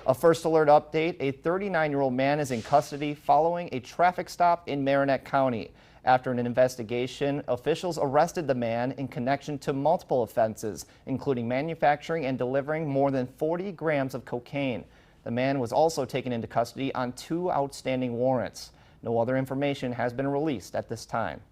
A first alert update, a 39-year-old man is in custody following a traffic stop in Marinette County. After an investigation, officials arrested the man in connection to multiple offenses, including manufacturing and delivering more than 40 grams of cocaine. The man was also taken into custody on 2 outstanding warrants. No other information has been released at this time.